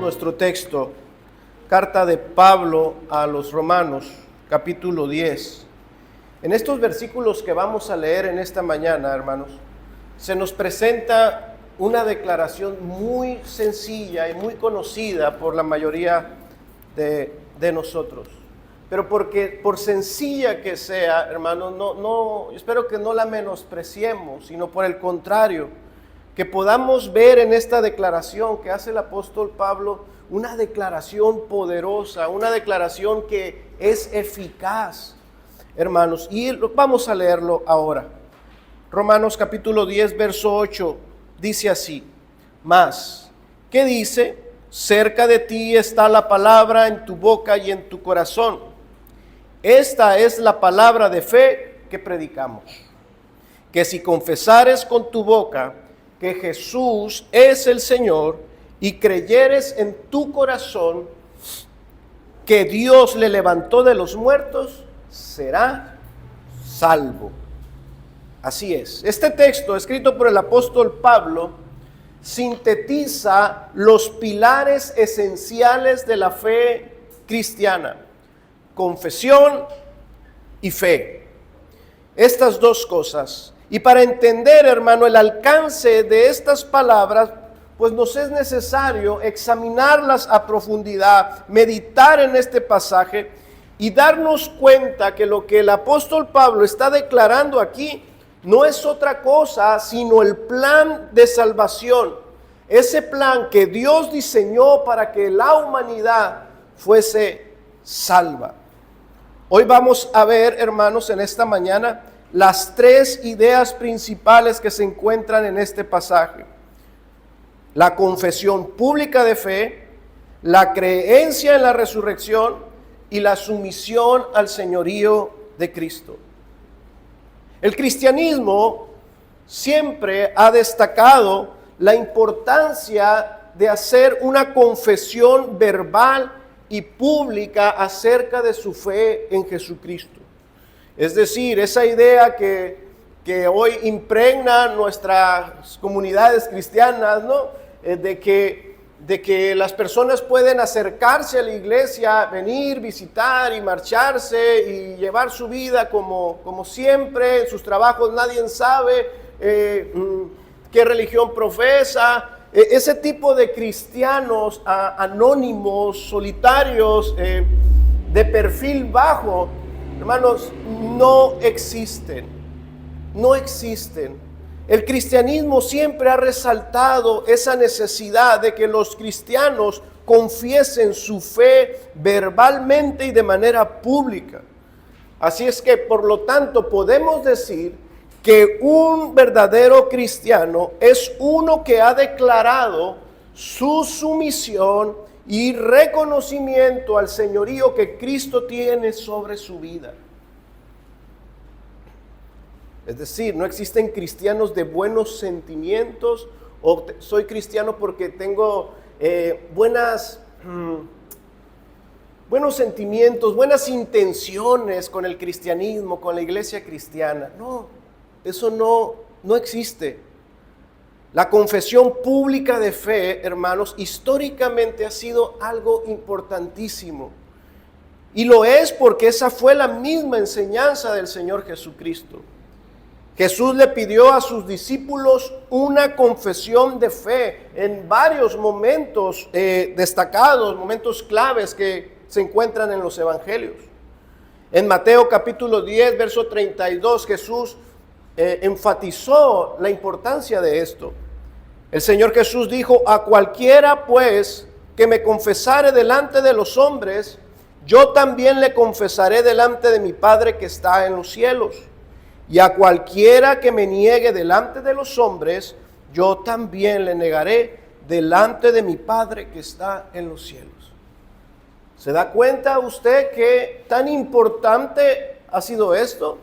nuestro texto, carta de Pablo a los Romanos, capítulo 10. En estos versículos que vamos a leer en esta mañana, hermanos, se nos presenta una declaración muy sencilla y muy conocida por la mayoría de nosotros. Pero por sencilla que sea, hermanos, espero que no la menospreciemos, sino por el contrario, que podamos ver en esta declaración que hace el apóstol Pablo una declaración poderosa, una declaración que es eficaz, hermanos. Y vamos a leerlo ahora. Romanos capítulo 10, verso 8, dice así: Mas, ¿qué dice? Cerca de ti está la palabra en tu boca y en tu corazón. Esta es la palabra de fe que predicamos. Que si confesares con tu boca que Jesús es el Señor y creyeres en tu corazón que Dios le levantó de los muertos, será salvo. Así es. Este texto, escrito por el apóstol Pablo, sintetiza los pilares esenciales de la fe cristiana: confesión y fe. Estas dos cosas. Y para entender, hermano, el alcance de estas palabras, pues nos es necesario examinarlas a profundidad, meditar en este pasaje y darnos cuenta que lo que el apóstol Pablo está declarando aquí no es otra cosa sino el plan de salvación. Ese plan que Dios diseñó para que la humanidad fuese salva. Hoy vamos a ver, hermanos, en esta mañana, las tres ideas principales que se encuentran en este pasaje: la confesión pública de fe, la creencia en la resurrección y la sumisión al señorío de Cristo. El cristianismo siempre ha destacado la importancia de hacer una confesión verbal y pública acerca de su fe en Jesucristo. Es decir, esa idea que hoy impregna nuestras comunidades cristianas, ¿no? De que las personas pueden acercarse a la iglesia, venir, visitar y marcharse y llevar su vida como siempre. En sus trabajos nadie sabe qué religión profesa. Ese tipo de cristianos anónimos, solitarios, de perfil bajo, hermanos, no existen. No existen. El cristianismo siempre ha resaltado esa necesidad de que los cristianos confiesen su fe verbalmente y de manera pública. Así es que, por lo tanto, podemos decir que un verdadero cristiano es uno que ha declarado su sumisión y reconocimiento al señorío que Cristo tiene sobre su vida. Es decir, no existen cristianos de buenos sentimientos, o soy cristiano porque tengo buenos sentimientos, buenas intenciones con el cristianismo, con la iglesia cristiana. No, eso no existe. La confesión pública de fe, hermanos, históricamente ha sido algo importantísimo. Y lo es porque esa fue la misma enseñanza del Señor Jesucristo. Jesús le pidió a sus discípulos una confesión de fe en varios momentos destacados, momentos claves que se encuentran en los evangelios. En Mateo capítulo 10, verso 32, Jesús enfatizó la importancia de esto. El Señor Jesús dijo: a cualquiera pues que me confesare delante de los hombres, yo también le confesaré delante de mi Padre que está en los cielos. Y a cualquiera que me niegue delante de los hombres, yo también le negaré delante de mi Padre que está en los cielos. ¿Se da cuenta usted que tan importante ha sido esto?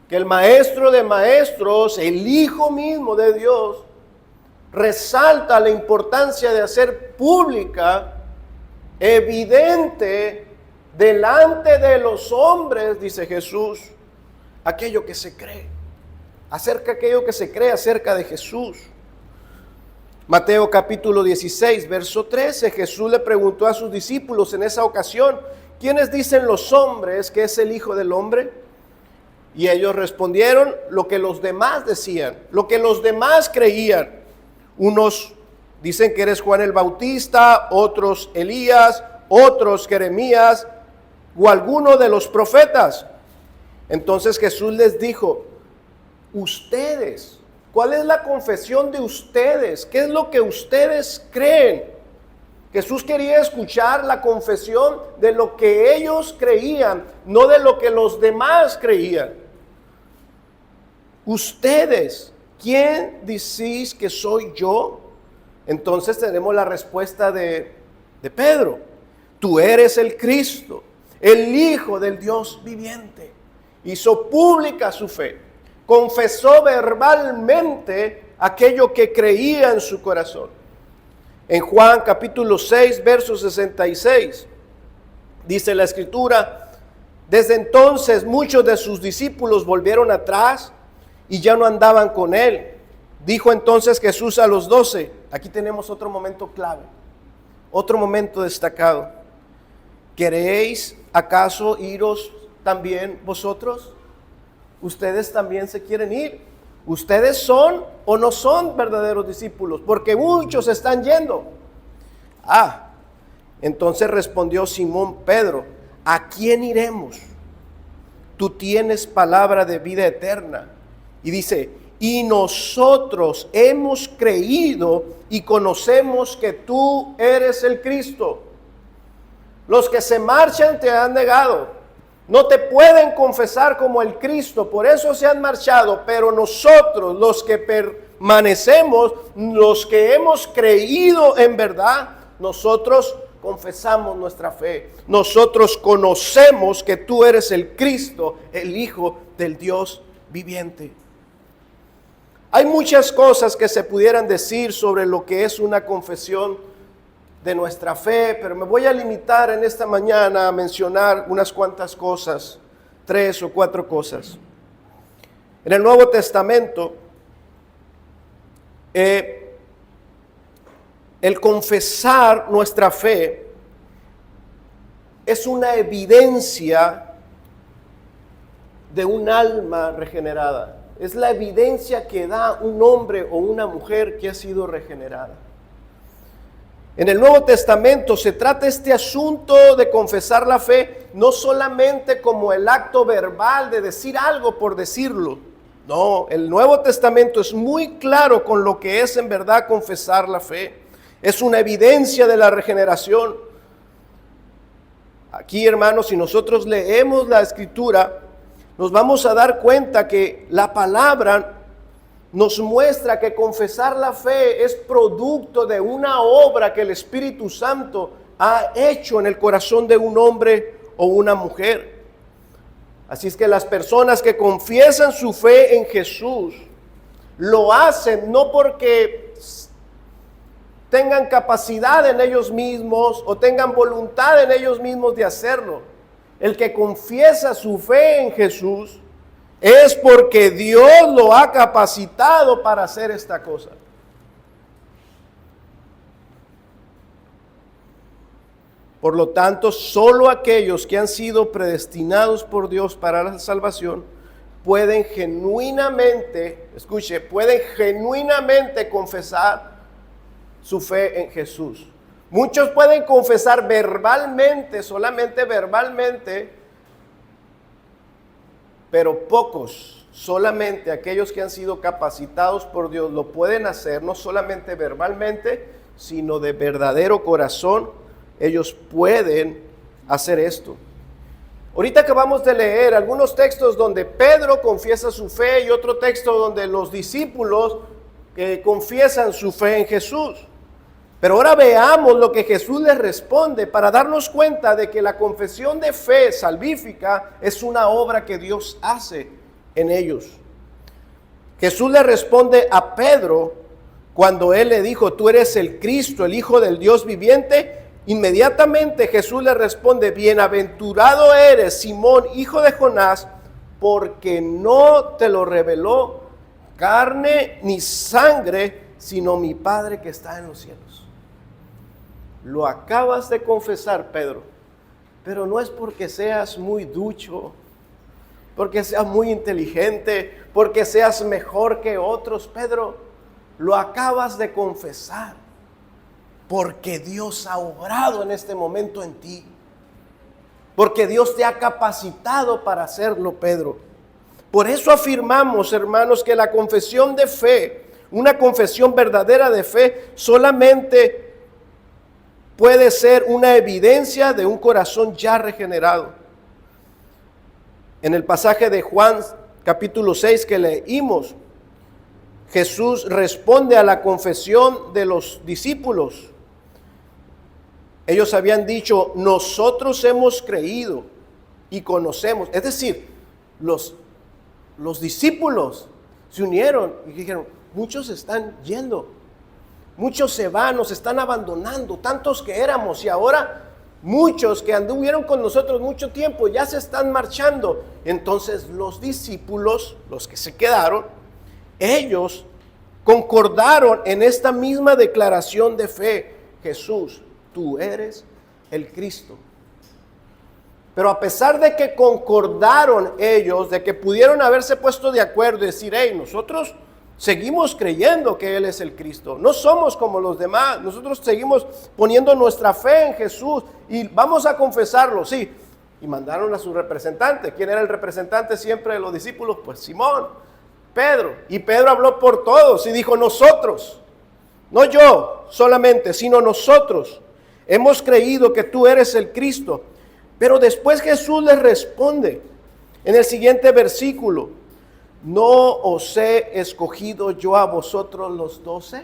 Que el Maestro de Maestros, el Hijo mismo de Dios, resalta la importancia de hacer pública, evidente, delante de los hombres, dice Jesús, aquello que se cree, aquello que se cree acerca de Jesús. Mateo capítulo 16, verso 13, Jesús le preguntó a sus discípulos en esa ocasión: ¿quiénes dicen los hombres que es el Hijo del Hombre? Y ellos respondieron lo que los demás decían, lo que los demás creían. Unos dicen que eres Juan el Bautista, otros Elías, otros Jeremías o alguno de los profetas. Entonces Jesús les dijo: ustedes, ¿cuál es la confesión de ustedes? ¿Qué es lo que ustedes creen? Jesús quería escuchar la confesión de lo que ellos creían, no de lo que los demás creían. Ustedes, ¿quién decís que soy yo? Entonces tenemos la respuesta de Pedro: tú eres el Cristo, el Hijo del Dios viviente. Hizo pública su fe, confesó verbalmente aquello que creía en su corazón. En Juan capítulo 6, verso 66, dice la Escritura: desde entonces muchos de sus discípulos volvieron atrás y ya no andaban con él. Dijo entonces Jesús a los 12, aquí tenemos otro momento clave, otro momento destacado: ¿queréis acaso iros también vosotros? ¿Ustedes también se quieren ir? ¿Ustedes son o no son verdaderos discípulos? Porque muchos están yendo. Entonces respondió Simón Pedro: ¿a quién iremos? Tú tienes palabra de vida eterna. Y dice: y nosotros hemos creído y conocemos que tú eres el Cristo. Los que se marchan te han negado, no te pueden confesar como el Cristo, por eso se han marchado. Pero nosotros, los que permanecemos, los que hemos creído en verdad, nosotros confesamos nuestra fe. Nosotros conocemos que tú eres el Cristo, el Hijo del Dios viviente. Hay muchas cosas que se pudieran decir sobre lo que es una confesión de nuestra fe, pero me voy a limitar en esta mañana a mencionar unas cuantas cosas, 3 o 4 cosas. En el Nuevo Testamento, el confesar nuestra fe es una evidencia de un alma regenerada. Es la evidencia que da un hombre o una mujer que ha sido regenerada. En el Nuevo Testamento se trata este asunto de confesar la fe no solamente como el acto verbal de decir algo por decirlo. No, el Nuevo Testamento es muy claro con lo que es en verdad confesar la fe. Es una evidencia de la regeneración. Aquí, hermanos, si nosotros leemos la Escritura, nos vamos a dar cuenta que la palabra nos muestra que confesar la fe es producto de una obra que el Espíritu Santo ha hecho en el corazón de un hombre o una mujer. Así es que las personas que confiesan su fe en Jesús lo hacen no porque tengan capacidad en ellos mismos o tengan voluntad en ellos mismos de hacerlo. El que confiesa su fe en Jesús es porque Dios lo ha capacitado para hacer esta cosa. Por lo tanto, solo aquellos que han sido predestinados por Dios para la salvación pueden genuinamente, pueden genuinamente confesar su fe en Jesús. Muchos pueden confesar verbalmente, solamente verbalmente, pero pocos, solamente aquellos que han sido capacitados por Dios lo pueden hacer, no solamente verbalmente, sino de verdadero corazón. Ellos pueden hacer esto. Ahorita acabamos de leer algunos textos donde Pedro confiesa su fe y otro texto donde los discípulos confiesan su fe en Jesús. Pero ahora veamos lo que Jesús les responde para darnos cuenta de que la confesión de fe salvífica es una obra que Dios hace en ellos. Jesús le responde a Pedro cuando él le dijo: tú eres el Cristo, el Hijo del Dios viviente. Inmediatamente Jesús le responde: bienaventurado eres, Simón, hijo de Jonás, porque no te lo reveló carne ni sangre, sino mi Padre que está en los cielos. Lo acabas de confesar, Pedro, pero no es porque seas muy ducho, porque seas muy inteligente, porque seas mejor que otros, Pedro. Lo acabas de confesar porque Dios ha obrado en este momento en ti, porque Dios te ha capacitado para hacerlo, Pedro. Por eso afirmamos, hermanos, que la confesión de fe, una confesión verdadera de fe, solamente puede ser una evidencia de un corazón ya regenerado. En el pasaje de Juan capítulo 6 que leímos, Jesús responde a la confesión de los discípulos. Ellos habían dicho, nosotros hemos creído y conocemos. Es decir, los discípulos se unieron y dijeron, muchos están yendo, muchos se van, nos están abandonando, tantos que éramos, y ahora muchos que anduvieron con nosotros mucho tiempo ya se están marchando. Entonces los discípulos, los que se quedaron, ellos concordaron en esta misma declaración de fe: Jesús, tú eres el Cristo. Pero a pesar de que concordaron ellos, de que pudieron haberse puesto de acuerdo y decir, hey, nosotros seguimos creyendo que Él es el Cristo, no somos como los demás, nosotros seguimos poniendo nuestra fe en Jesús y vamos a confesarlo, sí. Y mandaron a su representante. ¿Quién era el representante siempre de los discípulos? Pues Simón, Pedro. Y Pedro habló por todos y dijo, nosotros, no yo solamente, sino nosotros, hemos creído que tú eres el Cristo. Pero después Jesús les responde en el siguiente versículo, ¿no os he escogido yo a vosotros los 12?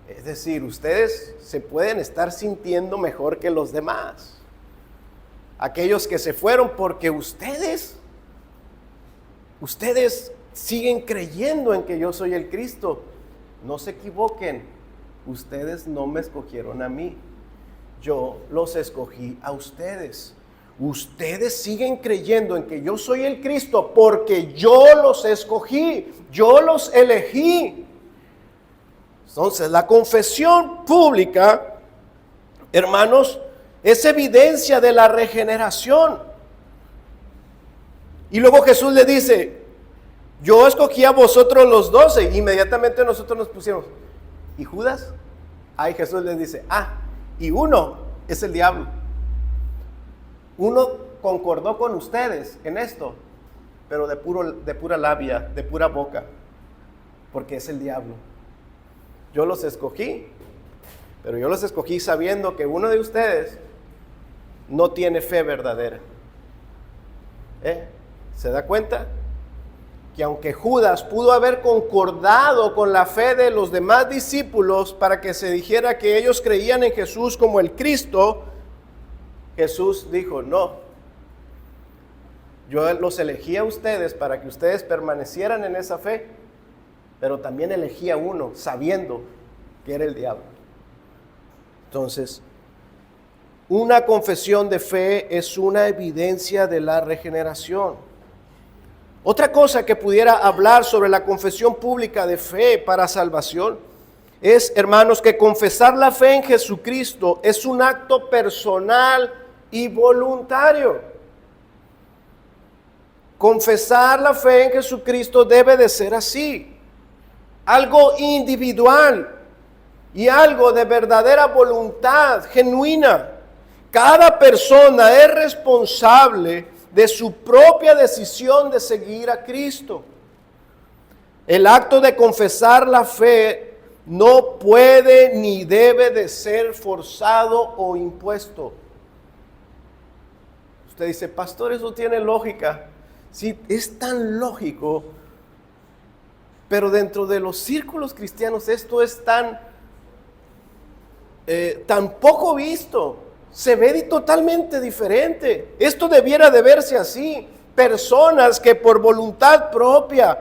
Es decir, ustedes se pueden estar sintiendo mejor que los demás. Aquellos que se fueron porque ustedes siguen creyendo en que yo soy el Cristo. No se equivoquen. Ustedes no me escogieron a mí, yo los escogí a ustedes. Ustedes siguen creyendo en que yo soy el Cristo porque yo los escogí, yo los elegí. Entonces, la confesión pública, hermanos, es evidencia de la regeneración. Y luego Jesús le dice, yo escogí a vosotros los 12. Inmediatamente nosotros nos pusimos, ¿y Judas? Ahí Jesús les dice, y uno es el diablo. Uno concordó con ustedes en esto, pero de pura labia, de pura boca, porque es el diablo. Yo los escogí, pero yo los escogí sabiendo que uno de ustedes no tiene fe verdadera. ¿Se da cuenta? Que aunque Judas pudo haber concordado con la fe de los demás discípulos para que se dijera que ellos creían en Jesús como el Cristo, Jesús dijo, no, yo los elegí a ustedes para que ustedes permanecieran en esa fe, pero también elegí a uno sabiendo que era el diablo. Entonces, una confesión de fe es una evidencia de la regeneración. Otra cosa que pudiera hablar sobre la confesión pública de fe para salvación es, hermanos, que confesar la fe en Jesucristo es un acto personal y voluntario. Confesar la fe en Jesucristo debe de ser así, algo individual y algo de verdadera voluntad genuina. Cada persona es responsable de su propia decisión de seguir a Cristo. El acto de confesar la fe no puede ni debe de ser forzado o impuesto. Usted dice, pastor, eso tiene lógica. Sí, es tan lógico, pero dentro de los círculos cristianos esto es tan poco visto. Se ve totalmente diferente. Esto debiera de verse así. Personas que por voluntad propia,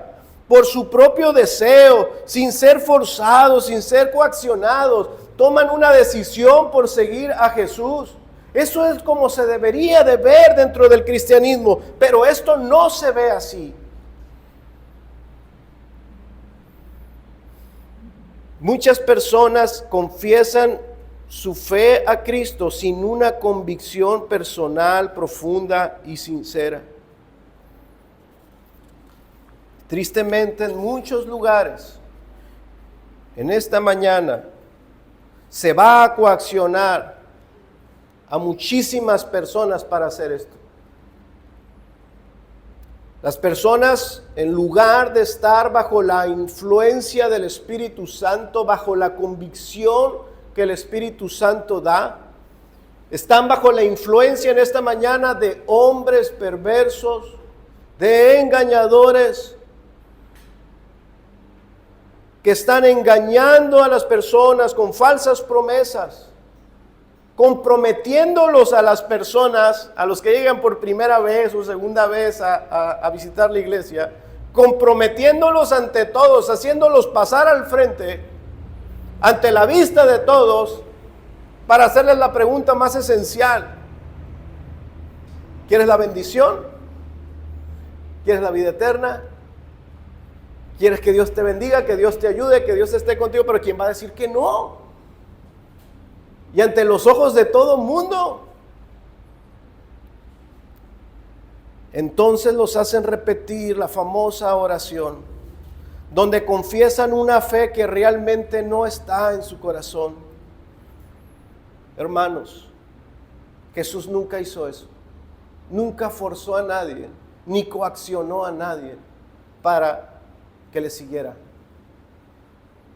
por su propio deseo, sin ser forzados, sin ser coaccionados, toman una decisión por seguir a Jesús. Eso es como se debería de ver dentro del cristianismo, pero esto no se ve así. Muchas personas confiesan su fe a Cristo sin una convicción personal, profunda y sincera. Tristemente, en muchos lugares, en esta mañana, se va a coaccionar a muchísimas personas para hacer esto. Las personas, en lugar de estar bajo la influencia del Espíritu Santo, bajo la convicción que el Espíritu Santo da, están bajo la influencia en esta mañana de hombres perversos, de engañadores, que están engañando a las personas con falsas promesas, comprometiéndolos a las personas, a los que llegan por primera vez o segunda vez a visitar la iglesia, comprometiéndolos ante todos, haciéndolos pasar al frente, ante la vista de todos, para hacerles la pregunta más esencial: ¿quieres la bendición? ¿Quieres la vida eterna? ¿Quieres que Dios te bendiga, que Dios te ayude, que Dios esté contigo? Pero ¿quién va a decir que no? Y ante los ojos de todo el mundo. Entonces los hacen repetir la famosa oración, donde confiesan una fe que realmente no está en su corazón. Hermanos, Jesús nunca hizo eso. Nunca forzó a nadie, ni coaccionó a nadie para que le siguiera.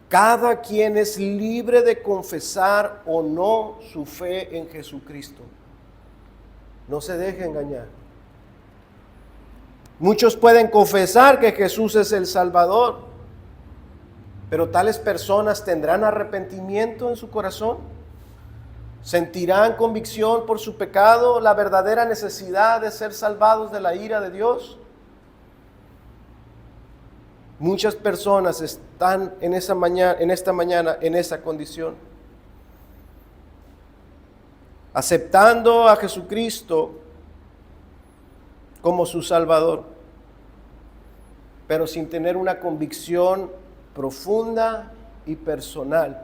Cada quien es libre de confesar o no su fe en Jesucristo. No se deje engañar. Muchos pueden confesar que Jesús es el Salvador, pero tales personas tendrán arrepentimiento en su corazón, sentirán convicción por su pecado, la verdadera necesidad de ser salvados de la ira de Dios. Muchas personas están en esta mañana en esa condición, aceptando a Jesucristo como su Salvador, pero sin tener una convicción profunda y personal.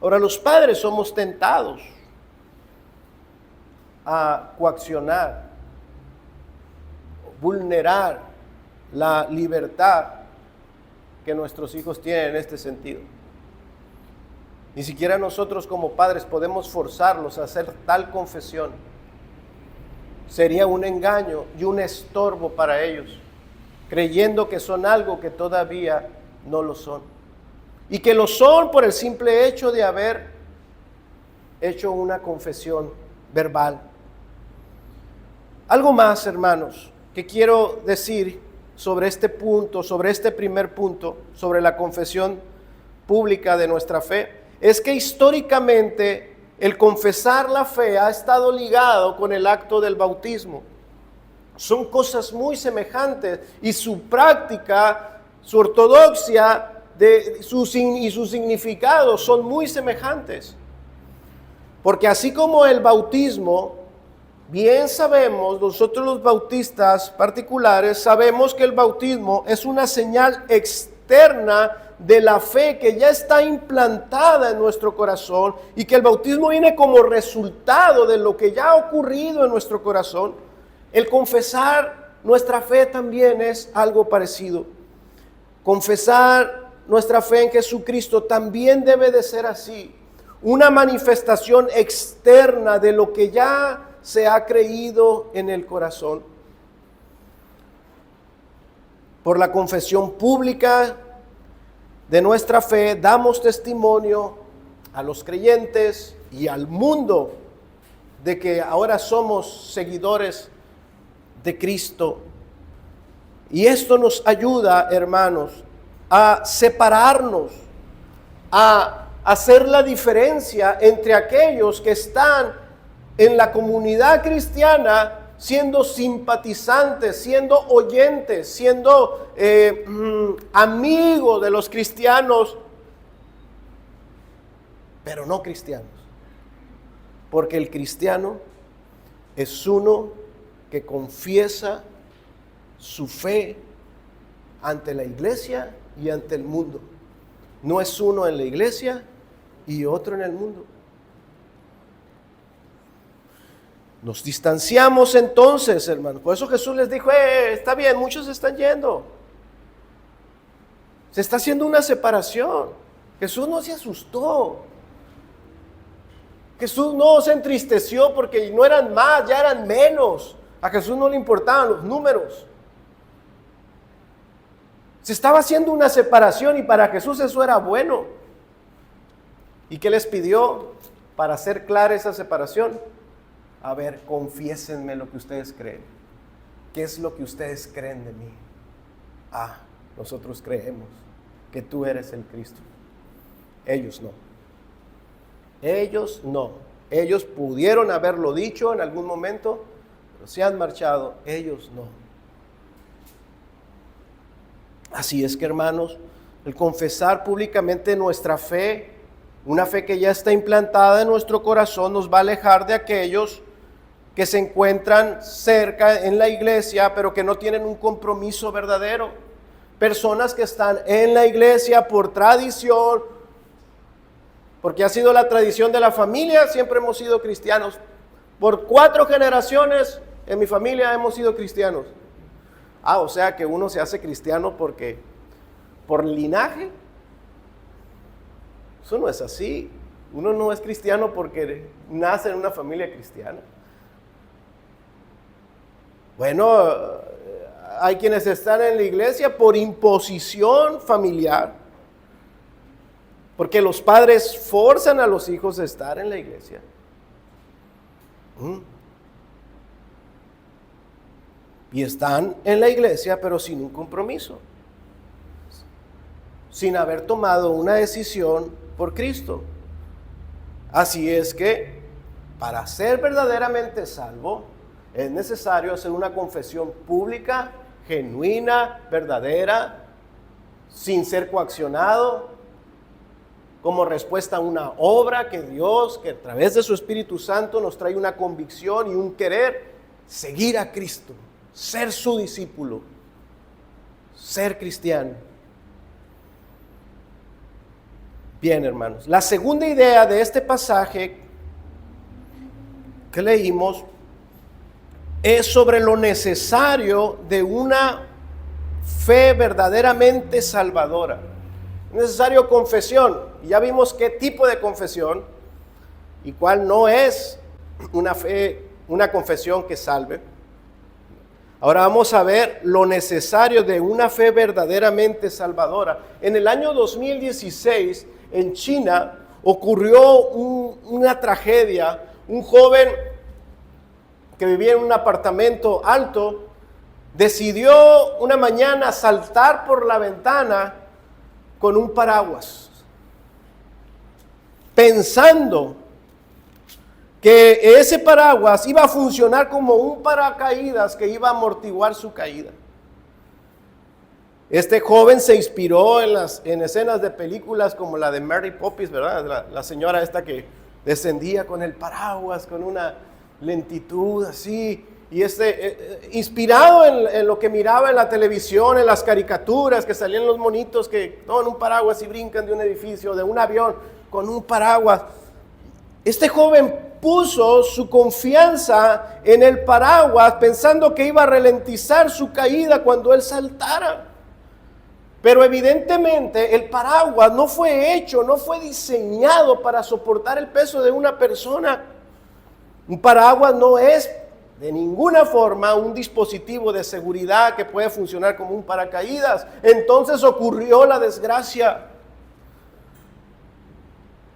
Ahora, los padres somos tentados a coaccionar, vulnerar la libertad que nuestros hijos tienen en este sentido. Ni siquiera nosotros como padres podemos forzarlos a hacer tal confesión. Sería un engaño y un estorbo para ellos, creyendo que son algo que todavía no lo son. Y que lo son por el simple hecho de haber hecho una confesión verbal. Algo más, hermanos, que quiero decir sobre este punto, sobre este primer punto, sobre la confesión pública de nuestra fe, es que históricamente el confesar la fe ha estado ligado con el acto del bautismo. Son cosas muy semejantes y su práctica, su ortodoxia y su significado son muy semejantes. Porque así como el bautismo, bien sabemos, nosotros los bautistas particulares, sabemos que el bautismo es una señal externa de la fe que ya está implantada en nuestro corazón y que el bautismo viene como resultado de lo que ya ha ocurrido en nuestro corazón. El confesar nuestra fe también es algo parecido. Confesar nuestra fe en Jesucristo también debe de ser así, una manifestación externa de lo que ya se ha creído en el corazón. Por la confesión pública de nuestra fe, damos testimonio a los creyentes y al mundo de que ahora somos seguidores de Cristo. Y esto nos ayuda, hermanos, a separarnos, a hacer la diferencia entre aquellos que están en la comunidad cristiana siendo simpatizantes, siendo oyentes, siendo amigos de los cristianos, pero no cristianos. Porque el cristiano es uno que confiesa su fe ante la iglesia y ante el mundo. No es uno en la iglesia y otro en el mundo. Nos distanciamos entonces, hermano. Por eso Jesús les dijo, está bien, muchos están yendo. Se está haciendo una separación. Jesús no se asustó. Jesús no se entristeció porque no eran más, ya eran menos. A Jesús no le importaban los números. Se estaba haciendo una separación y para Jesús eso era bueno. ¿Y qué les pidió para hacer clara esa separación? A ver, confiésenme lo que ustedes creen. ¿Qué es lo que ustedes creen de mí? Nosotros creemos que tú eres el Cristo. Ellos no. Ellos no. Ellos pudieron haberlo dicho en algún momento, pero se han marchado. Ellos no. Así es que, hermanos, el confesar públicamente nuestra fe, una fe que ya está implantada en nuestro corazón, nos va a alejar de aquellos que se encuentran cerca en la iglesia, pero que no tienen un compromiso verdadero. Personas que están en la iglesia por tradición, porque ha sido la tradición de la familia, siempre hemos sido cristianos. Por 4 generaciones en mi familia hemos sido cristianos. O sea que uno se hace cristiano porque por linaje. Eso no es así. Uno no es cristiano porque nace en una familia cristiana. Bueno, hay quienes están en la iglesia por imposición familiar, porque los padres forzan a los hijos a estar en la iglesia. Y están en la iglesia, pero sin un compromiso, sin haber tomado una decisión por Cristo. Así es que, para ser verdaderamente salvo, es necesario hacer una confesión pública, genuina, verdadera, sin ser coaccionado, como respuesta a una obra que Dios, que a través de su Espíritu Santo nos trae una convicción y un querer, seguir a Cristo, ser su discípulo, ser cristiano. Bien, hermanos, la segunda idea de este pasaje que leímos es sobre lo necesario de una fe verdaderamente salvadora. Es necesario confesión. Y ya vimos qué tipo de confesión y cuál no es una confesión que salve. Ahora vamos a ver lo necesario de una fe verdaderamente salvadora. En el año 2016, en China, ocurrió una tragedia. Un joven que vivía en un apartamento alto, decidió una mañana saltar por la ventana con un paraguas, pensando que ese paraguas iba a funcionar como un paracaídas que iba a amortiguar su caída. Este joven se inspiró en escenas de películas como la de Mary Poppins, ¿verdad? La señora esta que descendía con el paraguas, con una lentitud así, y inspirado en lo que miraba en la televisión, en las caricaturas, que salían los monitos que toman un paraguas y brincan de un edificio, de un avión, con un paraguas. Este joven puso su confianza en el paraguas, pensando que iba a ralentizar su caída cuando él saltara. Pero evidentemente el paraguas no fue hecho, no fue diseñado para soportar el peso de una persona. Un paraguas no es de ninguna forma un dispositivo de seguridad que puede funcionar como un paracaídas. Entonces ocurrió la desgracia.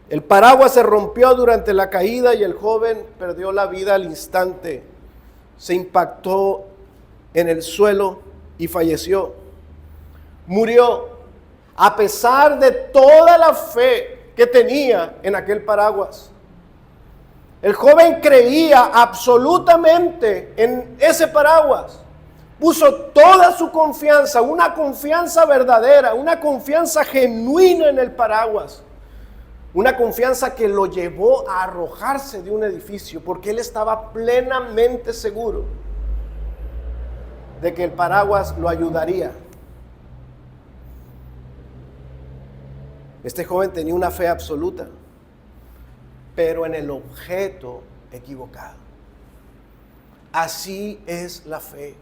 El paraguas se rompió durante la caída y el joven perdió la vida al instante. Se impactó en el suelo y falleció. Murió a pesar de toda la fe que tenía en aquel paraguas. El joven creía absolutamente en ese paraguas. Puso toda su confianza, una confianza verdadera, una confianza genuina en el paraguas. Una confianza que lo llevó a arrojarse de un edificio, porque él estaba plenamente seguro de que el paraguas lo ayudaría. Este joven tenía una fe absoluta, pero en el objeto equivocado. Así es la fe.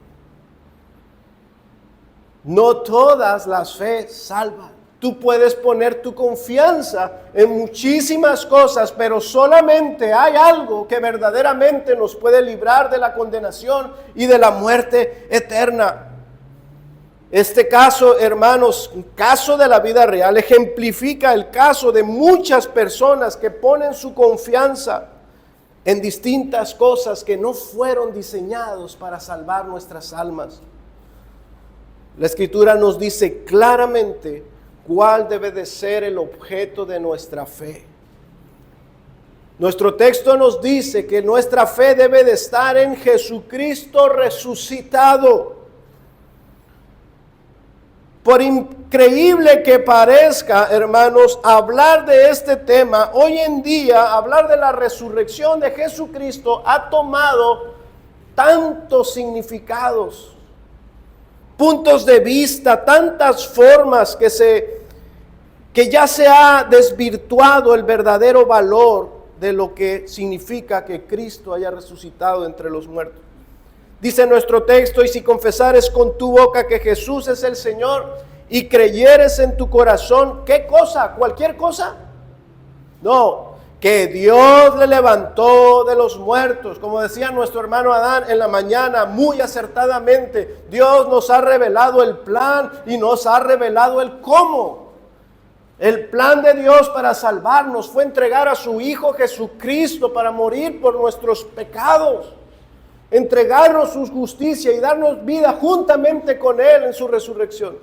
No todas las fe salvan. Tú puedes poner tu confianza en muchísimas cosas, pero solamente hay algo que verdaderamente nos puede librar de la condenación y de la muerte eterna. Este caso, hermanos, un caso de la vida real, ejemplifica el caso de muchas personas que ponen su confianza en distintas cosas que no fueron diseñados para salvar nuestras almas. La Escritura nos dice claramente cuál debe de ser el objeto de nuestra fe. Nuestro texto nos dice que nuestra fe debe de estar en Jesucristo resucitado. Por increíble que parezca, hermanos, hablar de este tema, hoy en día, hablar de la resurrección de Jesucristo ha tomado tantos significados, puntos de vista, tantas formas que ya se ha desvirtuado el verdadero valor de lo que significa que Cristo haya resucitado entre los muertos. Dice nuestro texto: y si confesares con tu boca que Jesús es el Señor y creyeres en tu corazón, ¿qué cosa? ¿Cualquier cosa? No, que Dios le levantó de los muertos. Como decía nuestro hermano Adán en la mañana, muy acertadamente, Dios nos ha revelado el plan y nos ha revelado el cómo. El plan de Dios para salvarnos fue entregar a su Hijo Jesucristo para morir por nuestros pecados, entregarnos su justicia y darnos vida juntamente con Él en su resurrección.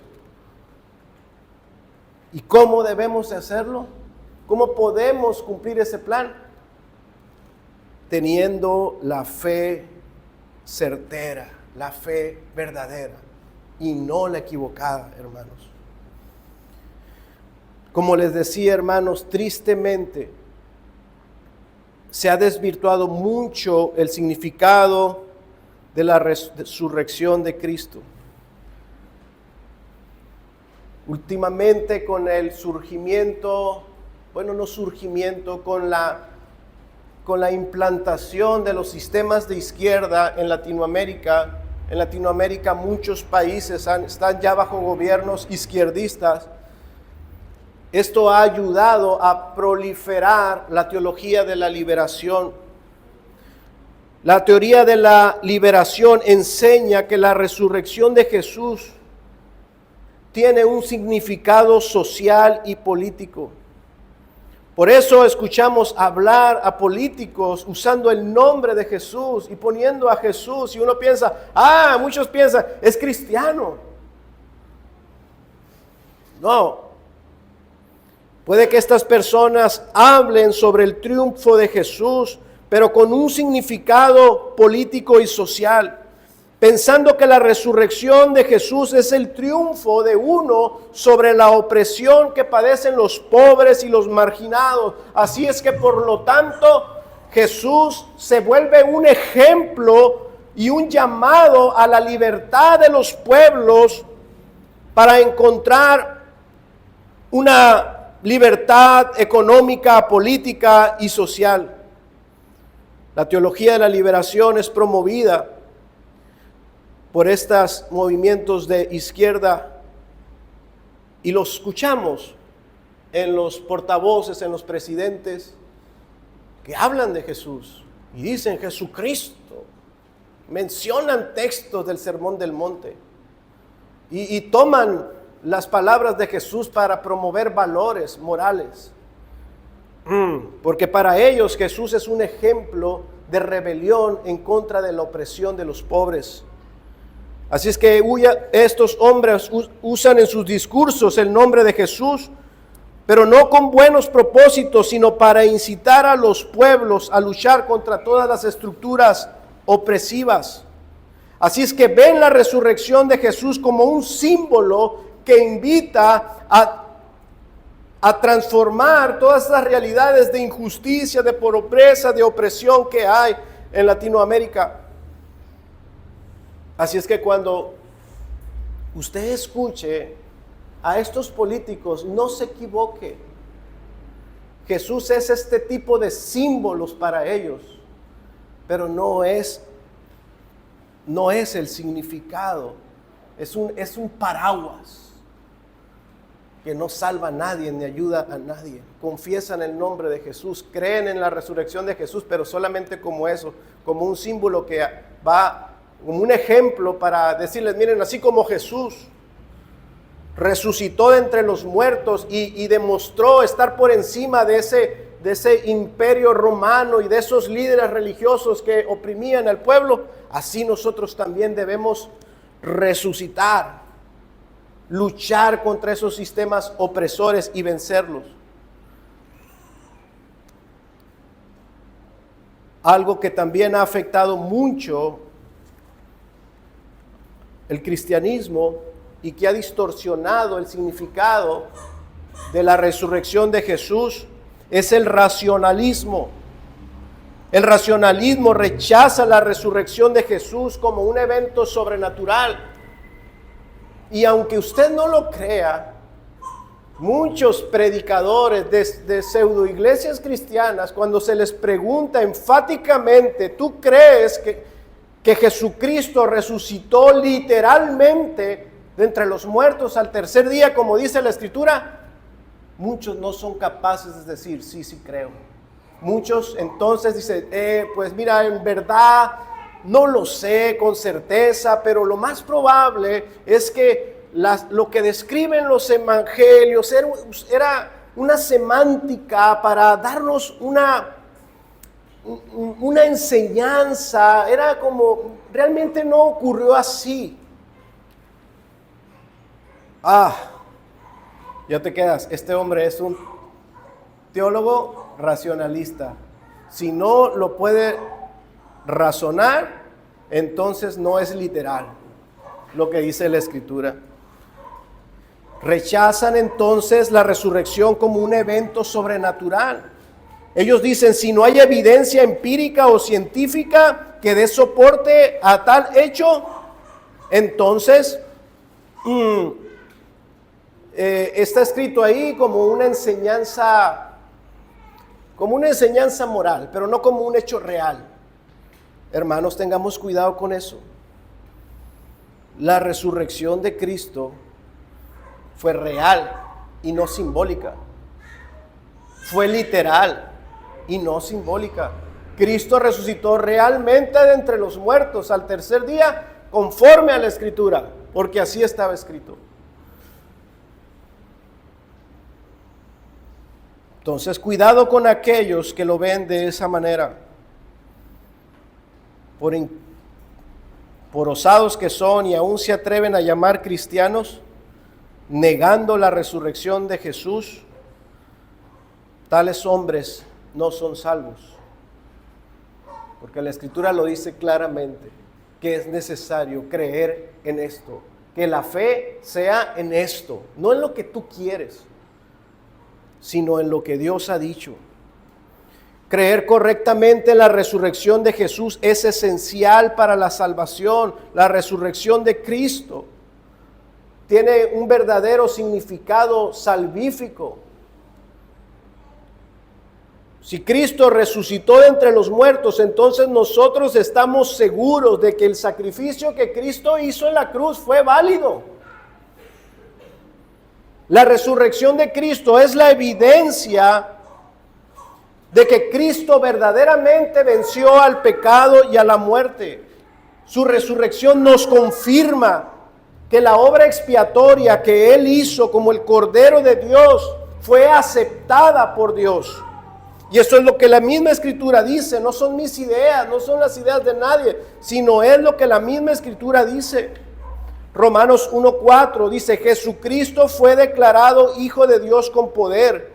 ¿Y cómo debemos de hacerlo? ¿Cómo podemos cumplir ese plan? Teniendo la fe certera, la fe verdadera y no la equivocada, hermanos. Como les decía, hermanos, tristemente se ha desvirtuado mucho el significado de la resurrección de Cristo. Últimamente con el surgimiento, con la implantación de los sistemas de izquierda en Latinoamérica muchos países están ya bajo gobiernos izquierdistas. Esto ha ayudado a proliferar la teología de la liberación. La teoría de la liberación enseña que la resurrección de Jesús tiene un significado social y político. Por eso escuchamos hablar a políticos usando el nombre de Jesús y poniendo a Jesús, y uno piensa, muchos piensan, es cristiano. No. Puede que estas personas hablen sobre el triunfo de Jesús, pero con un significado político y social, pensando que la resurrección de Jesús es el triunfo de uno sobre la opresión que padecen los pobres y los marginados. Así es que, por lo tanto, Jesús se vuelve un ejemplo y un llamado a la libertad de los pueblos para encontrar una libertad económica, política y social. La teología de la liberación es promovida por estos movimientos de izquierda y los escuchamos en los portavoces, en los presidentes que hablan de Jesús y dicen Jesucristo, mencionan textos del Sermón del Monte y toman las palabras de Jesús para promover valores morales, porque para ellos Jesús es un ejemplo de rebelión en contra de la opresión de los pobres. Así es que estos hombres usan en sus discursos el nombre de Jesús, pero no con buenos propósitos, sino para incitar a los pueblos a luchar contra todas las estructuras opresivas. Así es que ven la resurrección de Jesús como un símbolo que invita a transformar todas las realidades de injusticia, de pobreza, de opresión que hay en Latinoamérica. Así es que cuando usted escuche a estos políticos, no se equivoque. Jesús es este tipo de símbolos para ellos, pero no es el significado. Es un paraguas que no salva a nadie ni ayuda a nadie. Confiesan el nombre de Jesús, creen en la resurrección de Jesús, pero solamente como eso, como un símbolo que va, como un ejemplo para decirles, miren, así como Jesús resucitó de entre los muertos y demostró estar por encima de ese imperio romano y de esos líderes religiosos que oprimían al pueblo, así nosotros también debemos resucitar, luchar contra esos sistemas opresores y vencerlos. Algo que también ha afectado mucho el cristianismo y que ha distorsionado el significado de la resurrección de Jesús es el racionalismo. El racionalismo rechaza la resurrección de Jesús como un evento sobrenatural. Y aunque usted no lo crea, muchos predicadores de pseudo iglesias cristianas, cuando se les pregunta enfáticamente, ¿tú crees que Jesucristo resucitó literalmente de entre los muertos al tercer día, como dice la Escritura? Muchos no son capaces de decir, sí creo. Muchos entonces dicen, pues mira, en verdad no lo sé con certeza, pero lo más probable es que lo que describen los evangelios era una semántica para darnos una enseñanza, era como, realmente no ocurrió así. Ya te quedas, este hombre es un teólogo racionalista. Si no lo puede razonar, entonces no es literal lo que dice la Escritura. Rechazan entonces la resurrección como un evento sobrenatural. Ellos dicen, si no hay evidencia empírica o científica que dé soporte a tal hecho, entonces está escrito ahí como una enseñanza moral, pero no como un hecho real. Hermanos, tengamos cuidado con eso. La resurrección de Cristo fue real y no simbólica. Fue literal y no simbólica. Cristo resucitó realmente de entre los muertos al tercer día, conforme a la Escritura, porque así estaba escrito. Entonces, cuidado con aquellos que lo ven de esa manera. Por osados que son y aún se atreven a llamar cristianos, negando la resurrección de Jesús, tales hombres no son salvos. Porque la Escritura lo dice claramente, que es necesario creer en esto, que la fe sea en esto, no en lo que tú quieres, sino en lo que Dios ha dicho. Creer correctamente en la resurrección de Jesús es esencial para la salvación. La resurrección de Cristo tiene un verdadero significado salvífico. Si Cristo resucitó de entre los muertos, entonces nosotros estamos seguros de que el sacrificio que Cristo hizo en la cruz fue válido. La resurrección de Cristo es la evidencia de que Cristo verdaderamente venció al pecado y a la muerte. Su resurrección nos confirma que la obra expiatoria que Él hizo como el Cordero de Dios fue aceptada por Dios. Y eso es lo que la misma Escritura dice, no son mis ideas, no son las ideas de nadie, sino es lo que la misma Escritura dice. Romanos 1:4 dice, Jesucristo fue declarado Hijo de Dios con poder,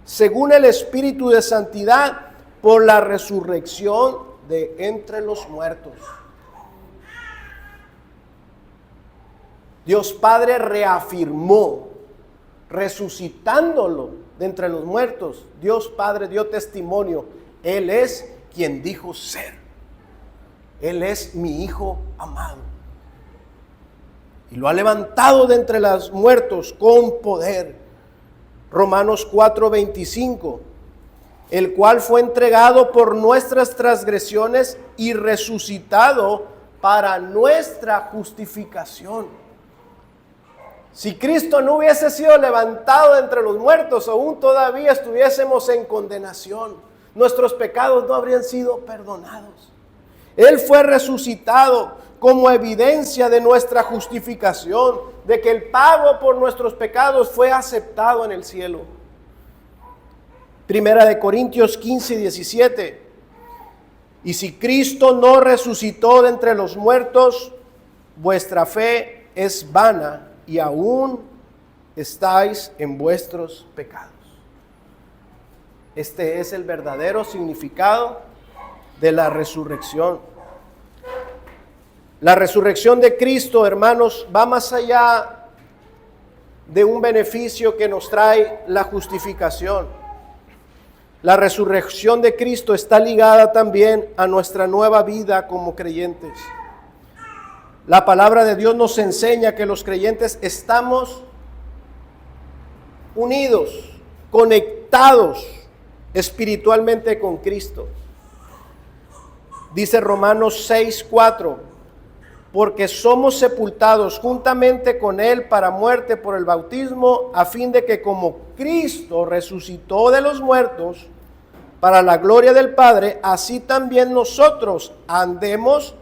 según el Espíritu de Santidad, por la resurrección de entre los muertos. Dios Padre reafirmó, resucitándolo de entre los muertos. Dios Padre dio testimonio, Él es quien dijo ser. Él es mi Hijo amado. Y lo ha levantado de entre los muertos con poder. Romanos 4:25 el cual fue entregado por nuestras transgresiones y resucitado para nuestra justificación. Si Cristo no hubiese sido levantado de entre los muertos, aún todavía estuviésemos en condenación. Nuestros pecados no habrían sido perdonados. Él fue resucitado como evidencia de nuestra justificación, de que el pago por nuestros pecados fue aceptado en el cielo. Primera de Corintios 15, 17. Y si Cristo no resucitó de entre los muertos, vuestra fe es vana y aún estáis en vuestros pecados. Este es el verdadero significado de la resurrección. La resurrección de Cristo, hermanos, va más allá de un beneficio que nos trae la justificación. La resurrección de Cristo está ligada también a nuestra nueva vida como creyentes. La palabra de Dios nos enseña que los creyentes estamos unidos, conectados espiritualmente con Cristo. Dice Romanos 6:4, porque somos sepultados juntamente con Él para muerte por el bautismo, a fin de que como Cristo resucitó de los muertos para la gloria del Padre, así también nosotros andemos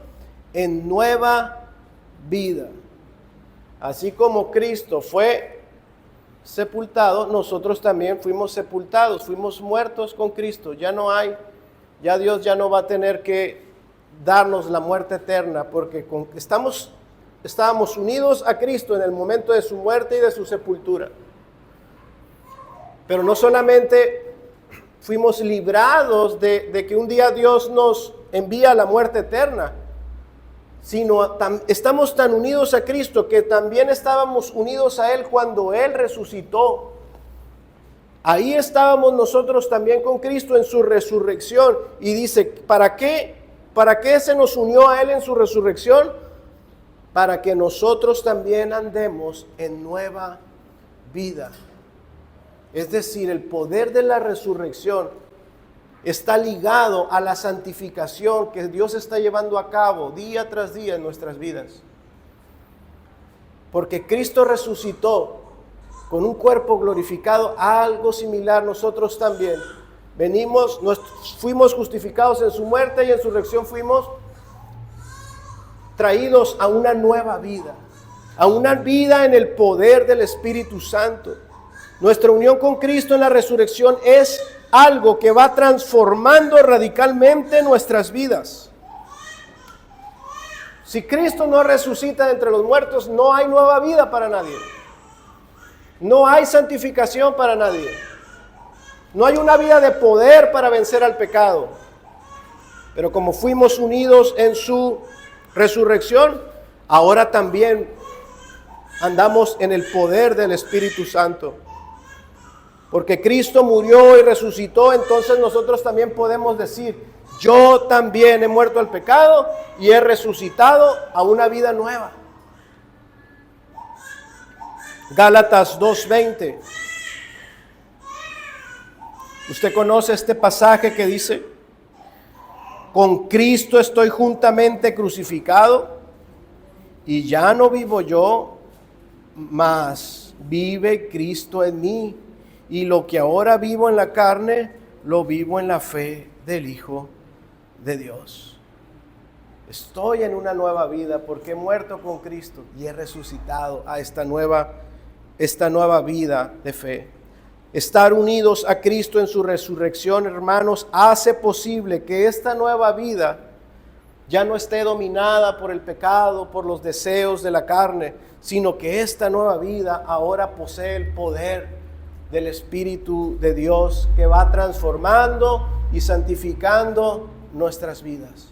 en nueva vida. Así como Cristo fue sepultado, nosotros también fuimos sepultados, fuimos muertos con Cristo. Ya Dios ya no va a tener que darnos la muerte eterna, porque estábamos unidos a Cristo en el momento de su muerte y de su sepultura. Pero no solamente fuimos librados de que un día Dios nos envía la muerte eterna, sino estamos tan unidos a Cristo que también estábamos unidos a Él cuando Él resucitó. Ahí estábamos nosotros también con Cristo en su resurrección. Y dice, ¿para qué se nos unió a Él en su resurrección? Para que nosotros también andemos en nueva vida. Es decir, el poder de la resurrección está ligado a la santificación que Dios está llevando a cabo día tras día en nuestras vidas. Porque Cristo resucitó con un cuerpo glorificado, algo similar nosotros también. Fuimos justificados en su muerte y en su resurrección fuimos traídos a una nueva vida, a una vida en el poder del Espíritu Santo. Nuestra unión con Cristo en la resurrección es algo que va transformando radicalmente nuestras vidas. Si Cristo no resucita de entre los muertos, no hay nueva vida para nadie. No hay santificación para nadie. No hay una vida de poder para vencer al pecado. Pero como fuimos unidos en su resurrección, ahora también andamos en el poder del Espíritu Santo. Porque Cristo murió y resucitó, entonces nosotros también podemos decir, yo también he muerto al pecado y he resucitado a una vida nueva. Gálatas 2:20. Usted conoce este pasaje que dice, con Cristo estoy juntamente crucificado y ya no vivo yo, mas vive Cristo en mí. Y lo que ahora vivo en la carne, lo vivo en la fe del Hijo de Dios. Estoy en una nueva vida porque he muerto con Cristo y he resucitado a esta nueva vida de fe. Estar unidos a Cristo en su resurrección, hermanos, hace posible que esta nueva vida ya no esté dominada por el pecado, por los deseos de la carne, sino que esta nueva vida ahora posee el poder del Espíritu de Dios que va transformando y santificando nuestras vidas.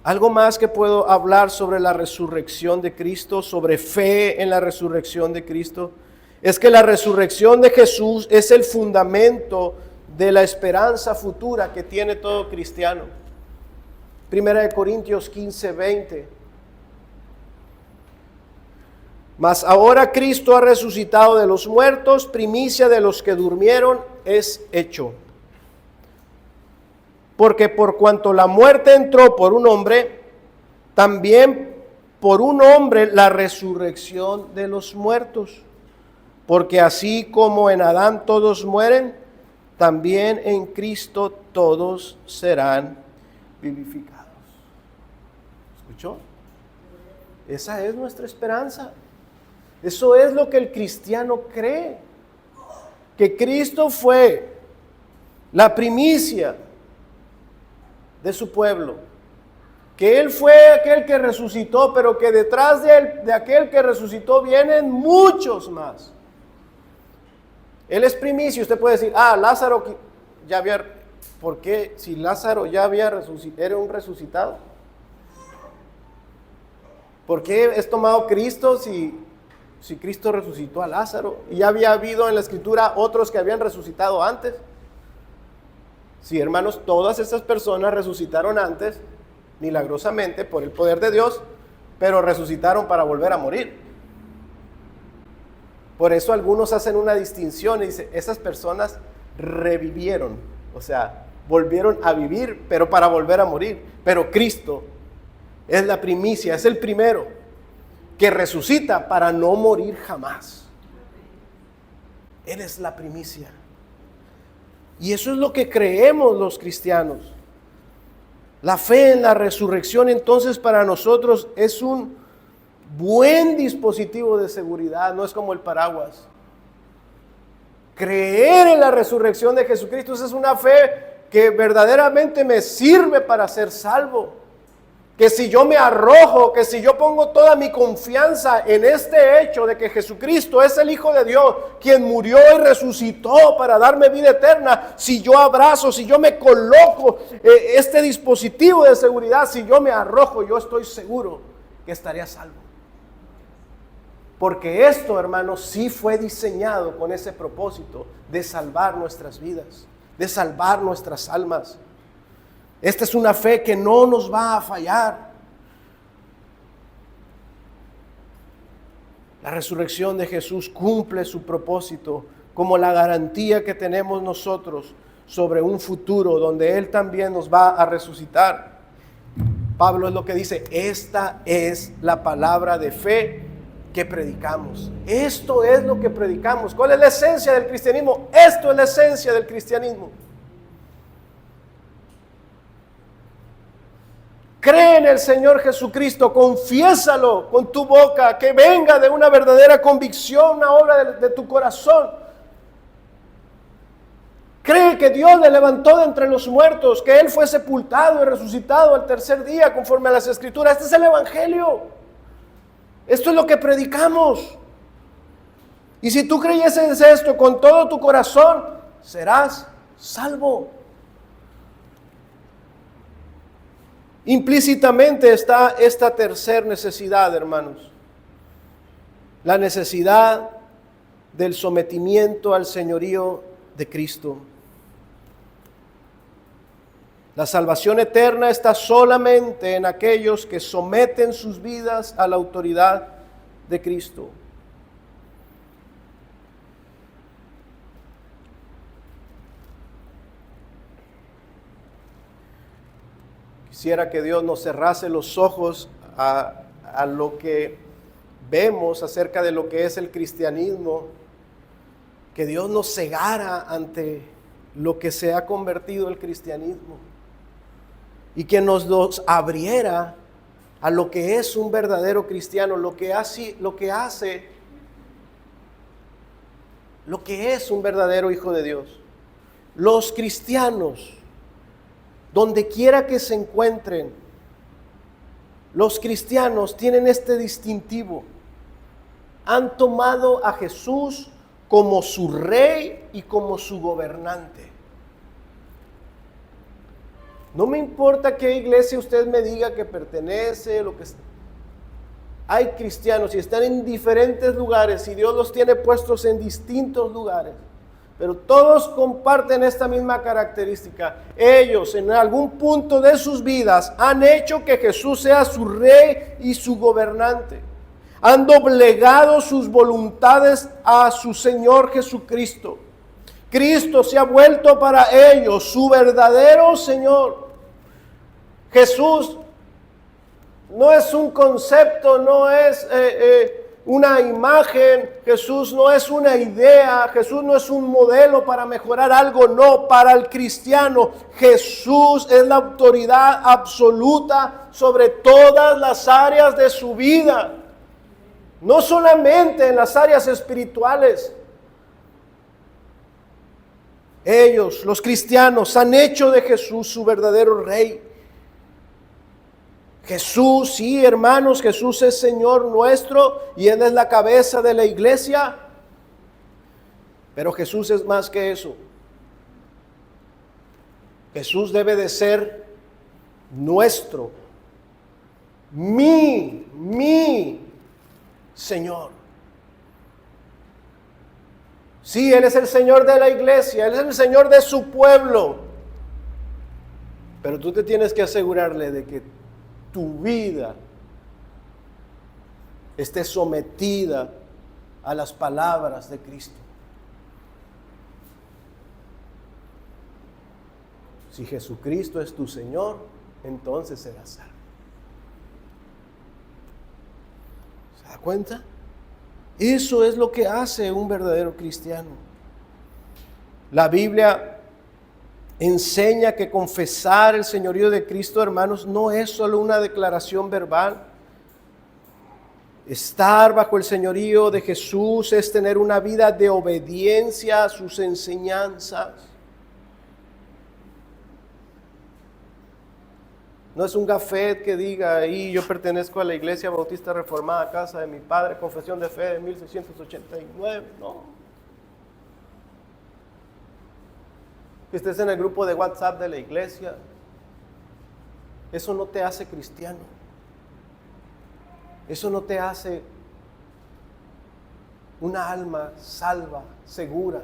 Algo más que puedo hablar sobre la resurrección de Cristo, sobre fe en la resurrección de Cristo, es que la resurrección de Jesús es el fundamento de la esperanza futura que tiene todo cristiano. Primera de Corintios 15:20. Mas ahora Cristo ha resucitado de los muertos, primicia de los que durmieron es hecho. Porque por cuanto la muerte entró por un hombre, también por un hombre la resurrección de los muertos. Porque así como en Adán todos mueren, también en Cristo todos serán vivificados. ¿Escuchó? Esa es nuestra esperanza. Eso es lo que el cristiano cree. Que Cristo fue la primicia de su pueblo. Que Él fue aquel que resucitó, pero que detrás de Él, de aquel que resucitó, vienen muchos más. Él es primicia. Usted puede decir, Lázaro ya había... ¿Por qué? Si Lázaro ya había resucitado, era un resucitado. ¿Por qué es tomado Cristo si Cristo resucitó a Lázaro? Y ya había habido en la Escritura otros que habían resucitado antes. Sí, hermanos, todas esas personas resucitaron antes, milagrosamente, por el poder de Dios, pero resucitaron para volver a morir. Por eso algunos hacen una distinción y dicen, esas personas revivieron, o sea, volvieron a vivir, pero para volver a morir. Pero Cristo es la primicia, es el primero que resucita para no morir jamás. Él es la primicia. Y eso es lo que creemos los cristianos. La fe en la resurrección entonces para nosotros es un buen dispositivo de seguridad, no es como el paraguas. Creer en la resurrección de Jesucristo, esa es una fe que verdaderamente me sirve para ser salvo. Que si yo me arrojo, que si yo pongo toda mi confianza en este hecho de que Jesucristo es el Hijo de Dios, quien murió y resucitó para darme vida eterna, si yo abrazo, si yo me coloco este dispositivo de seguridad, si yo me arrojo, yo estoy seguro que estaré a salvo. Porque esto, hermanos, sí fue diseñado con ese propósito de salvar nuestras vidas, de salvar nuestras almas. Esta es una fe que no nos va a fallar. La resurrección de Jesús cumple su propósito como la garantía que tenemos nosotros sobre un futuro donde Él también nos va a resucitar. Pablo es lo que dice, esta es la palabra de fe que predicamos. Esto es lo que predicamos. ¿Cuál es la esencia del cristianismo? Esto es la esencia del cristianismo. Cree en el Señor Jesucristo, confiésalo con tu boca, que venga de una verdadera convicción, una obra de tu corazón. Cree que Dios le levantó de entre los muertos, que Él fue sepultado y resucitado al tercer día conforme a las Escrituras. Este es el Evangelio. Esto es lo que predicamos. Y si tú creyeses esto con todo tu corazón, serás salvo. Implícitamente está esta tercera necesidad, hermanos. La necesidad del sometimiento al señorío de Cristo. La salvación eterna está solamente en aquellos que someten sus vidas a la autoridad de Cristo. Quisiera que Dios nos cerrase los ojos a lo que vemos acerca de lo que es el cristianismo, que Dios nos cegara ante lo que se ha convertido el cristianismo y que nos los abriera a lo que es un verdadero cristiano, lo que es un verdadero hijo de Dios. Los cristianos, donde quiera que se encuentren, los cristianos tienen este distintivo. Han tomado a Jesús como su rey y como su gobernante. No me importa qué iglesia usted me diga que pertenece, hay cristianos y están en diferentes lugares y Dios los tiene puestos en distintos lugares. Pero todos comparten esta misma característica. Ellos en algún punto de sus vidas han hecho que Jesús sea su rey y su gobernante. Han doblegado sus voluntades a su Señor Jesucristo. Cristo se ha vuelto para ellos su verdadero Señor. Jesús no es un concepto, no es una imagen, Jesús no es una idea, Jesús no es un modelo para mejorar algo, no, para el cristiano Jesús es la autoridad absoluta sobre todas las áreas de su vida, no solamente en las áreas espirituales. Ellos, los cristianos, han hecho de Jesús su verdadero Rey. Jesús, sí, hermanos, Jesús es Señor nuestro y Él es la cabeza de la iglesia. Pero Jesús es más que eso. Jesús debe de ser nuestro, mi Señor. Sí, Él es el Señor de la iglesia, Él es el Señor de su pueblo. Pero tú te tienes que asegurarle de que tu vida esté sometida a las palabras de Cristo. Si Jesucristo es tu Señor, entonces serás salvo. ¿Se da cuenta? Eso es lo que hace un verdadero cristiano. La Biblia enseña que confesar el señorío de Cristo, hermanos, no es solo una declaración verbal. Estar bajo el señorío de Jesús es tener una vida de obediencia a sus enseñanzas. No es un gafet que diga ahí yo pertenezco a la Iglesia Bautista Reformada, casa de mi padre, confesión de fe de 1689, no. Que estés en el grupo de WhatsApp de la iglesia, eso no te hace cristiano. Eso no te hace una alma salva, segura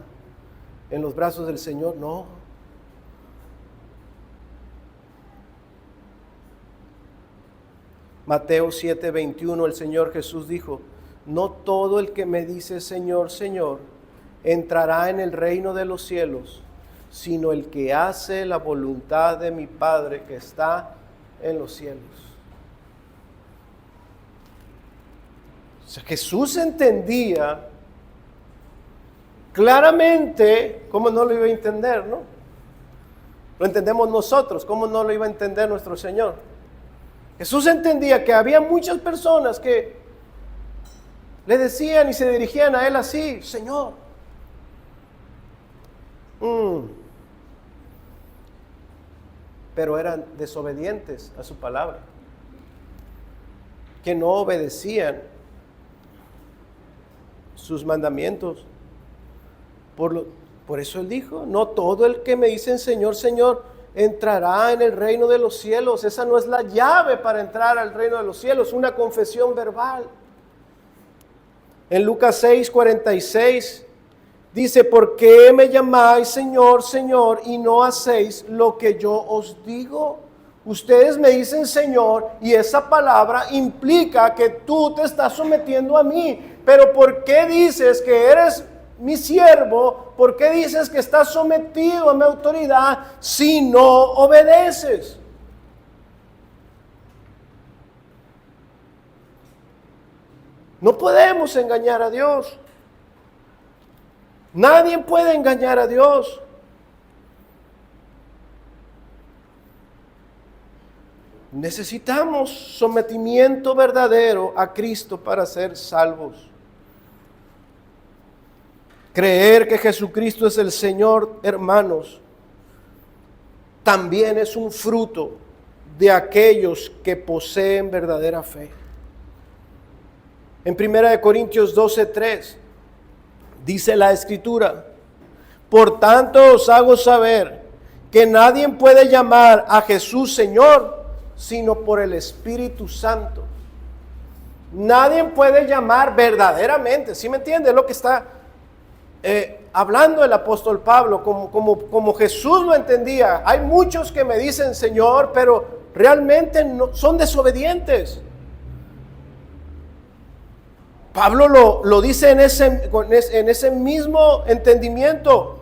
en los brazos del Señor, no. Mateo 7:21, el Señor Jesús dijo: no todo el que me dice Señor, Señor, entrará en el reino de los cielos, sino el que hace la voluntad de mi Padre que está en los cielos. O sea, Jesús entendía claramente, ¿cómo no lo iba a entender, no? Lo entendemos nosotros, ¿cómo no lo iba a entender nuestro Señor? Jesús entendía que había muchas personas que le decían y se dirigían a Él así: Señor. Pero eran desobedientes a su palabra, que no obedecían sus mandamientos. Por eso Él dijo: no todo el que me dice Señor, Señor, entrará en el reino de los cielos. Esa no es la llave para entrar al reino de los cielos, una confesión verbal. En Lucas 6:46 dice: ¿por qué me llamáis Señor, Señor, y no hacéis lo que yo os digo? Ustedes me dicen Señor, y esa palabra implica que tú te estás sometiendo a mí. Pero ¿por qué dices que eres mi siervo? ¿Por qué dices que estás sometido a mi autoridad si no obedeces? No podemos engañar a Dios. Nadie puede engañar a Dios. Necesitamos sometimiento verdadero a Cristo para ser salvos. Creer que Jesucristo es el Señor, hermanos, también es un fruto de aquellos que poseen verdadera fe. En 1 Corintios 12:3 dice la Escritura: por tanto os hago saber que nadie puede llamar a Jesús Señor sino por el Espíritu Santo. Nadie puede llamar verdaderamente, ¿sí me entiende? Es lo que está hablando el apóstol Pablo, como Jesús lo entendía. Hay muchos que me dicen Señor, pero realmente no, son desobedientes. Pablo lo dice en ese mismo entendimiento.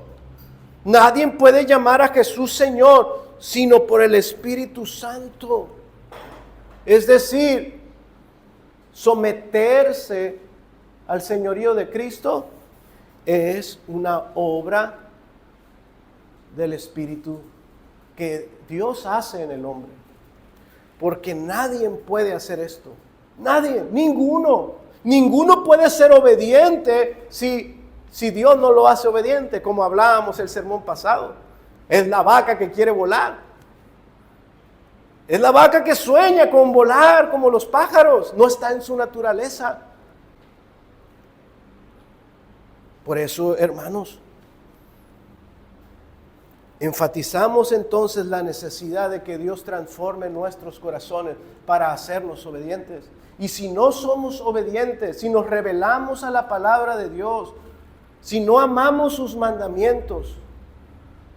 Nadie puede llamar a Jesús Señor sino por el Espíritu Santo. Es decir, someterse al señorío de Cristo es una obra del Espíritu que Dios hace en el hombre. Porque nadie puede hacer esto. Nadie, ninguno puede ser obediente si Dios no lo hace obediente, como hablábamos el sermón pasado. Es la vaca que quiere volar. Es la vaca que sueña con volar como los pájaros. No está en su naturaleza. Por eso, hermanos, enfatizamos entonces la necesidad de que Dios transforme nuestros corazones para hacernos obedientes. Y si no somos obedientes, si nos rebelamos a la palabra de Dios, si no amamos sus mandamientos,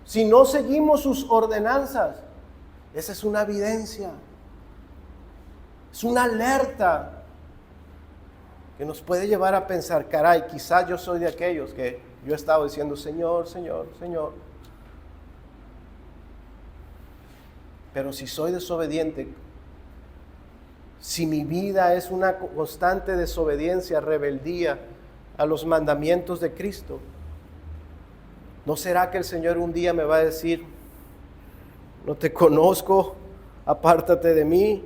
si no seguimos sus ordenanzas, esa es una evidencia, es una alerta que nos puede llevar a pensar, caray, quizás yo soy de aquellos que yo he estado diciendo, Señor, Señor, Señor. Pero si soy desobediente, si mi vida es una constante desobediencia, rebeldía a los mandamientos de Cristo, ¿no será que el Señor un día me va a decir, no te conozco, apártate de mí?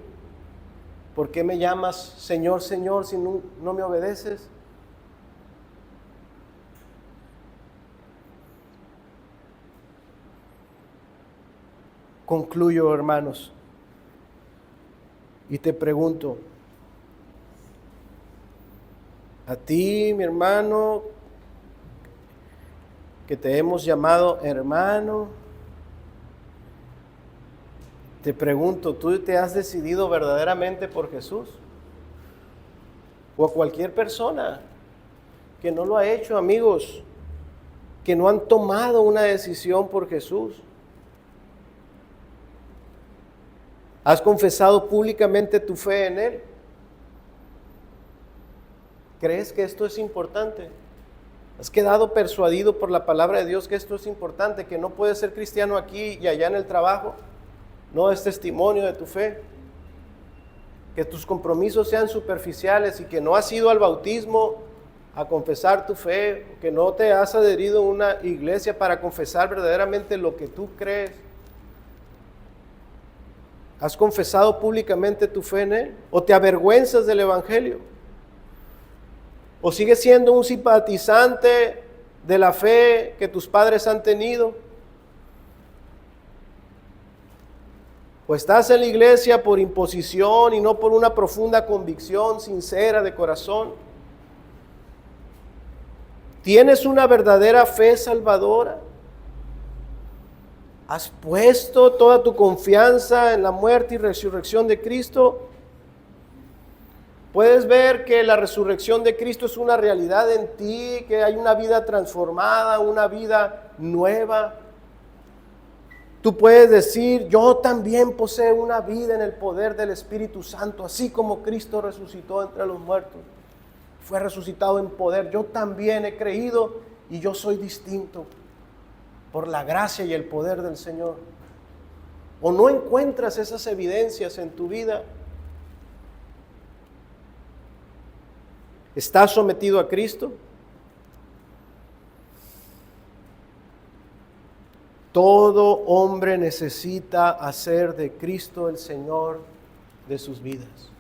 ¿Por qué me llamas Señor, Señor si no me obedeces? Concluyo, hermanos, y te pregunto, a ti, mi hermano, que te hemos llamado hermano, te pregunto, ¿tú te has decidido verdaderamente por Jesús? O a cualquier persona que no lo ha hecho, amigos, que no han tomado una decisión por Jesús. ¿Has confesado públicamente tu fe en Él? ¿Crees que esto es importante? ¿Has quedado persuadido por la palabra de Dios que esto es importante, que no puedes ser cristiano aquí y allá en el trabajo? No es testimonio de tu fe. Que tus compromisos sean superficiales y que no has ido al bautismo a confesar tu fe, que no te has adherido a una iglesia para confesar verdaderamente lo que tú crees. ¿Has confesado públicamente tu fe en Él? ¿O te avergüenzas del Evangelio? ¿O sigues siendo un simpatizante de la fe que tus padres han tenido? ¿O estás en la iglesia por imposición y no por una profunda convicción sincera de corazón? ¿Tienes una verdadera fe salvadora? ¿Has puesto toda tu confianza en la muerte y resurrección de Cristo? Puedes ver que la resurrección de Cristo es una realidad en ti, que hay una vida transformada, una vida nueva. Tú puedes decir, yo también poseo una vida en el poder del Espíritu Santo, así como Cristo resucitó entre los muertos. Fue resucitado en poder. Yo también he creído y yo soy distinto por la gracia y el poder del Señor. ¿O no encuentras esas evidencias en tu vida? ¿Estás sometido a Cristo? Todo hombre necesita hacer de Cristo el Señor de sus vidas.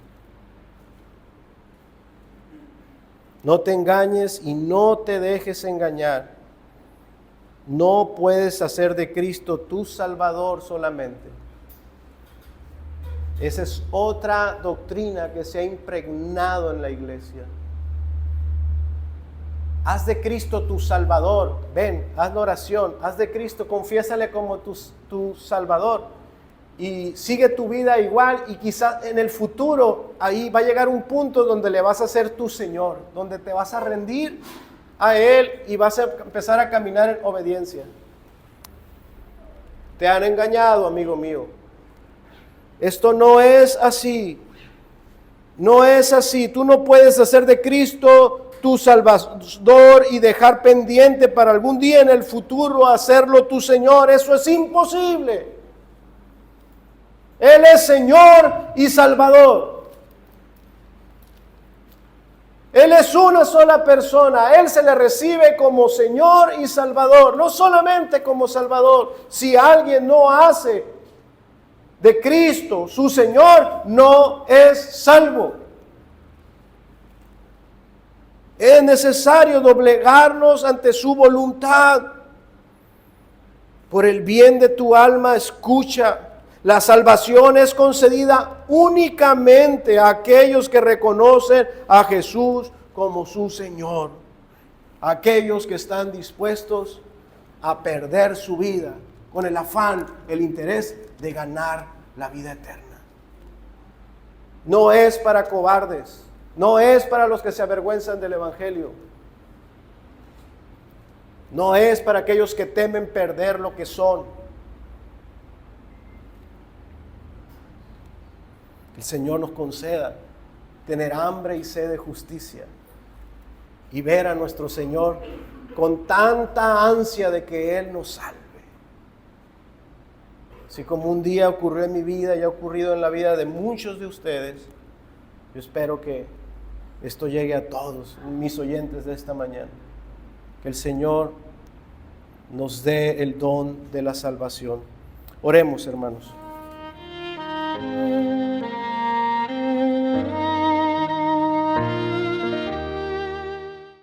No te engañes y no te dejes engañar. No puedes hacer de Cristo tu Salvador solamente. Esa es otra doctrina que se ha impregnado en la iglesia. Haz de Cristo tu Salvador. Ven, haz la oración. Haz de Cristo, confiésale como tu Salvador. Y sigue tu vida igual. Y quizás en el futuro, ahí va a llegar un punto donde le vas a ser tu Señor. Donde te vas a rendir a Él y vas a empezar a caminar en obediencia. Te han engañado, amigo mío. Esto no es así. No es así. Tú no puedes hacer de Cristo tu Salvador y dejar pendiente para algún día en el futuro hacerlo tu Señor. Eso es imposible. Él es Señor y Salvador. Él es una sola persona. A Él se le recibe como Señor y Salvador. No solamente como Salvador. Si alguien no hace de Cristo su Señor, no es salvo. Es necesario doblegarnos ante su voluntad. Por el bien de tu alma, escucha. La salvación es concedida únicamente a aquellos que reconocen a Jesús como su Señor. Aquellos que están dispuestos a perder su vida con el afán, el interés de ganar la vida eterna. No es para cobardes, no es para los que se avergüenzan del Evangelio. No es para aquellos que temen perder lo que son. El Señor nos conceda tener hambre y sed de justicia y ver a nuestro Señor con tanta ansia de que Él nos salve. Así como un día ocurrió en mi vida y ha ocurrido en la vida de muchos de ustedes, yo espero que esto llegue a todos mis oyentes de esta mañana. Que el Señor nos dé el don de la salvación. Oremos, hermanos.